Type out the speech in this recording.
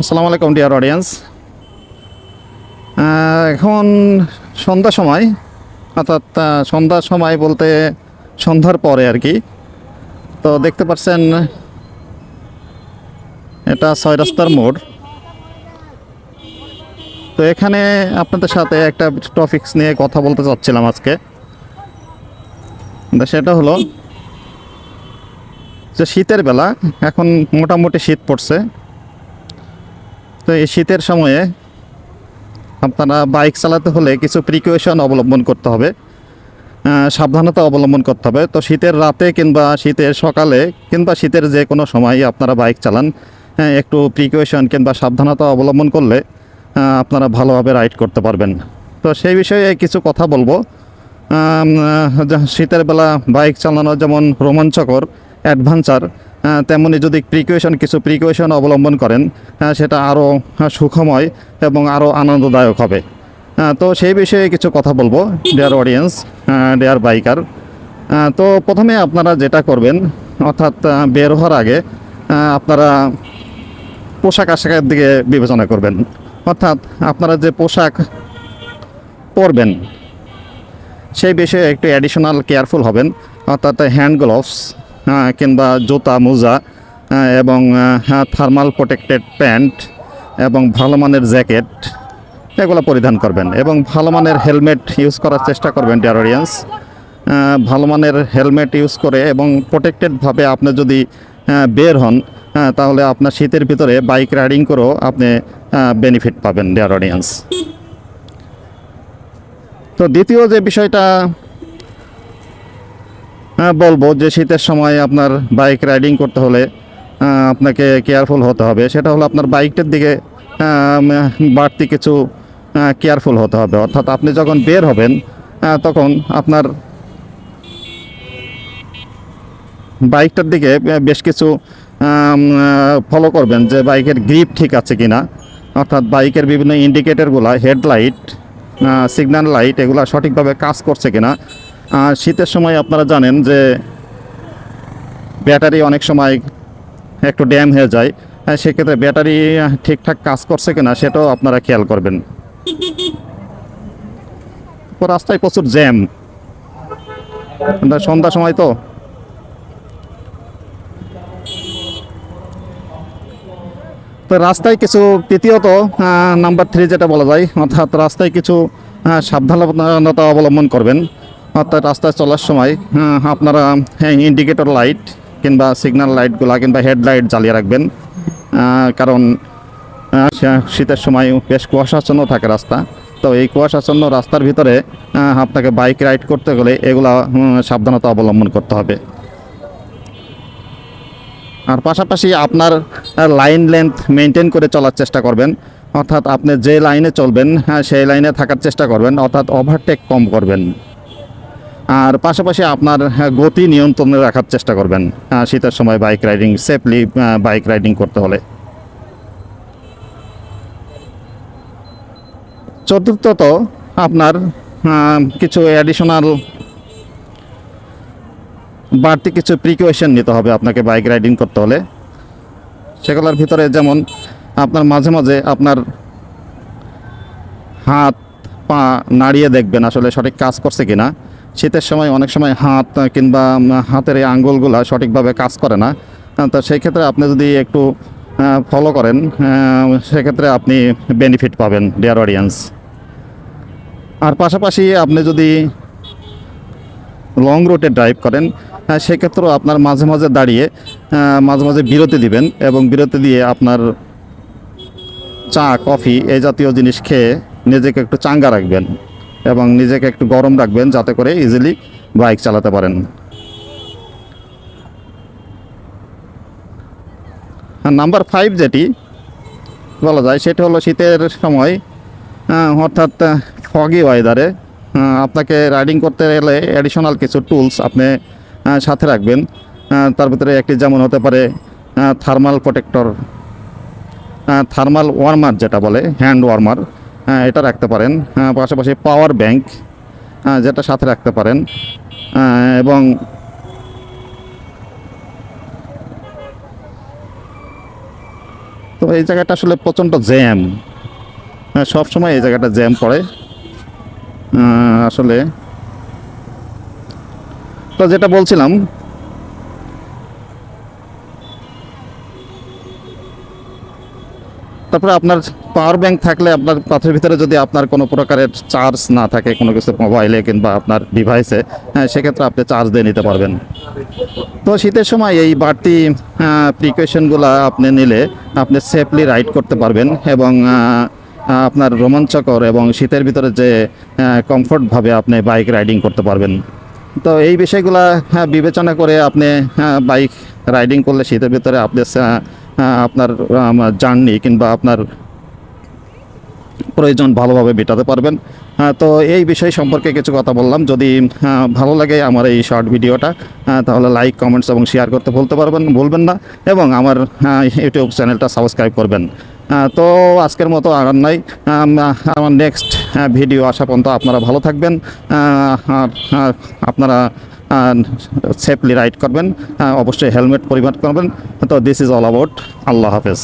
আসসালামু আলাইকুম dear audience. এখন সন্ধ্যা সময়, অর্থাৎ সন্ধ্যার সময় বলতে সন্ধ্যার পরে আর কি। তো দেখতে পাচ্ছেন এটা 6 রাস্তার মোড়। তো এখানে আপনাদের সাথে একটা টপিকস নিয়ে কথা বলতে চাচ্ছিলাম আজকে। সেটা হলো যে শীতের বেলা এখন মোটামুটি শীত পড়ছে। তো এই শীতের সময়ে আপনারা বাইক চালাতে হলে কিছু প্রিকশন অবলম্বন করতে হবে, সাবধানতা অবলম্বন করতে হবে। তো শীতের রাতে কিংবা শীতের সকালে কিংবা শীতের যে কোনো সময় আপনারা বাইক চালান, একটু প্রিকশন কিংবা সাবধানতা অবলম্বন করলে আপনারা ভালোভাবে রাইড করতে পারবেন। তো সেই বিষয়ে কিছু কথা বলবো। শীতের বেলা বাইক চালানো যেমন রোমাঞ্চকর, অ্যাডভেঞ্চার, তেমনি যদি কিছু প্রিকশন অবলম্বন করেন সেটা আরও সুখময় এবং আরও আনন্দদায়ক হবে। তো সেই বিষয়ে কিছু কথা বলবো ডিয়ার অডিয়েন্স, ডিয়ার বাইকার। তো প্রথমে আপনারা যেটা করবেন, অর্থাৎ বের হওয়ার আগে আপনারা পোশাক আশাকের দিকে বিবেচনা করবেন। অর্থাৎ আপনারা যে পোশাক পরবেন সেই বিষয়ে একটু অ্যাডিশনাল কেয়ারফুল হবেন। অর্থাৎ হ্যান্ড গ্লোভস কিংবা জুতা মোজা এবং থার্মাল প্রোটেক্টেড প্যান্ট এবং ভালো মানের জ্যাকেট এগুলো পরিধান করবেন এবং ভালো মানের হেলমেট ইউজ করার চেষ্টা করবেন ডিয়ার অডিয়েন্স। ভালো মানের হেলমেট ইউজ করে এবং প্রোটেক্টেডভাবে আপনি যদি বের হন তাহলে আপনার শীতের ভিতরে বাইক রাইডিং করেও আপনি বেনিফিট পাবেন ডিয়ার অডিয়েন্স। তো দ্বিতীয় যে বিষয়টা বলবো, যে শীতের সময় আপনার বাইক রাইডিং করতে হলে আপনাকে কেয়ারফুল হতে হবে, সেটা হলো আপনার বাইকটার দিকে বাড়তি কিছু কেয়ারফুল হতে হবে। অর্থাৎ আপনি যখন বের হবেন তখন আপনার বাইকটার দিকে বেশ কিছু ফলো করবেন যে বাইকের গ্রিপ ঠিক আছে কিনা। অর্থাৎ বাইকের বিভিন্ন ইন্ডিকেটরগুলো, হেডলাইট, সিগন্যাল লাইট এগুলো সঠিকভাবে কাজ করছে কিনা। শীতের সময় আপনারা জানেন যে ব্যাটারি অনেক সময় একটু ড্যাম হয়ে যায়, সেক্ষেত্রে ব্যাটারি ঠিকঠাক কাজ করছে কিনা সেটাও আপনারা খেয়াল করবেন। রাস্তায় প্রচুর জ্যাম, সন্ধ্যা সময় তো। তো রাস্তায় কিছু তৃতীয়ত নাম্বার 3 যেটা বলা যায়, অর্থাৎ রাস্তায় কিছু সাবধানতা অবলম্বন করবেন। অর্থাৎ রাস্তায় চলার সময় আপনারা ইন্ডিকেটর লাইট কিংবা সিগন্যাল লাইটগুলা কিংবা হেডলাইট জ্বালিয়ে রাখবেন। কারণ শীতের সময় বেশ কুয়াশাচ্ছন্ন থাকে রাস্তা। তো এই কুয়াশাচ্ছন্ন রাস্তার ভিতরে আপনাকে বাইক রাইড করতে গেলে এগুলা সাবধানতা অবলম্বন করতে হবে। আর পাশাপাশি আপনার লাইন লেন্থ মেনটেন করে চলার চেষ্টা করবেন। অর্থাৎ আপনি যে লাইনে চলবেন সেই লাইনে থাকার চেষ্টা করবেন, অর্থাৎ ওভারটেক কম করবেন। আর পাশাপাশি আপনার গতি নিয়ন্ত্রণে রাখার চেষ্টা করবেন শীতের সময় bike riding safely bike riding করতে হলে। চতুর্থত আপনার কিছু অ্যাডিশনাল বাড়তি কিছু প্রিকশন নিতে হবে আপনাকে বাইক রাইডিং করতে হলে। সেগুলোর ভিতরে যেমন আপনার মাঝে মাঝে আপনার হাত পা নাড়িয়ে দেখবেন আসলে সঠিক কাজ করছে কিনা। শীতের সময় অনেক সময় হাত কিংবা হাতের এই আঙ্গুলগুলো সঠিকভাবে কাজ করে না। তো সেই ক্ষেত্রে আপনি যদি একটু ফলো করেন সেক্ষেত্রে আপনি বেনিফিট পাবেন ডিয়ার অডিয়েন্স। আর পাশাপাশি আপনি যদি লং রুটে ড্রাইভ করেন সেক্ষেত্রেও আপনার মাঝে মাঝে দাঁড়িয়ে মাঝে মাঝে বিরতি দিবেন এবং বিরতি দিয়ে আপনার চা কফি এই জাতীয় জিনিস খেয়ে নিজেকে একটু চাঙ্গা রাখবেন এবং নিজেকে একটু গরম রাখবেন যাতে করে ইজিলি বাইক চালাতে পারেন। আর নাম্বার 5 যেটি বলা যায় সেটা হলো শীতের সময় অর্থাৎ ফগি ওয়েদারে আপনাকে রাইডিং করতে গেলে অ্যাডিশনাল কিছু টুলস আপনি সাথে রাখবেন। তার ভিতরে একটি যেমন হতে পারে থার্মাল প্রোটেক্টর, থার্মাল ওয়ার্মার যেটা বলে হ্যান্ড ওয়ার্মার, এটা রাখতে পারেন। পাশাপাশি পাওয়ার ব্যাংক যেটা সাথে রাখতে পারেন এবং তো এই জায়গাটা আসলে প্রচণ্ড জ্যাম, সব সময় এই জায়গাটা জ্যাম পড়ে আসলে। তো যেটা বলছিলাম, তারপরে আপনার পাওয়ার ব্যাংক থাকলে আপনার পথের ভিতরে যদি আপনার কোনো প্রকারের চার্জ না থাকে কোনো কিছু মোবাইলে কিংবা আপনার ডিভাইসে, সেক্ষেত্রে আপনি চার্জ দিয়ে নিতে পারবেন। তো শীতের সময় এই বাড়তি প্রিকশনগুলো আপনি নিলে আপনি সেফলি রাইড করতে পারবেন এবং আপনার রোমাঞ্চকর এবং শীতের ভিতরে যে কমফোর্টভাবে আপনি বাইক রাইডিং করতে পারবেন। তো এই বিষয়গুলো বিবেচনা করে আপনি বাইক রাইডিং করলে শীতের ভিতরে আপনি আপনার জার্নি কিংবা আপনার প্রয়োজন ভালোভাবে মেটাতে পারবেন। তো এই বিষয় সম্পর্কে কিছু কথা বললাম। যদি ভালো লাগে আমার এই শর্ট ভিডিওটা, তাহলে লাইক, কমেন্টস এবং শেয়ার করতে ভুলবেন না, এবং আমার ইউটিউব চ্যানেলটা সাবস্ক্রাইব করবেন। তো আজকের মতো আর নাই, আমার নেক্সট ভিডিও আসা পর্যন্ত আপনারা ভালো থাকবেন, আর আপনারা সেফলি রাইড করবেন, অবশ্যই হেলমেট পরিধান করবেন। তো দিস ইজ অল অ্যাবাউট। আল্লাহ হাফেজ।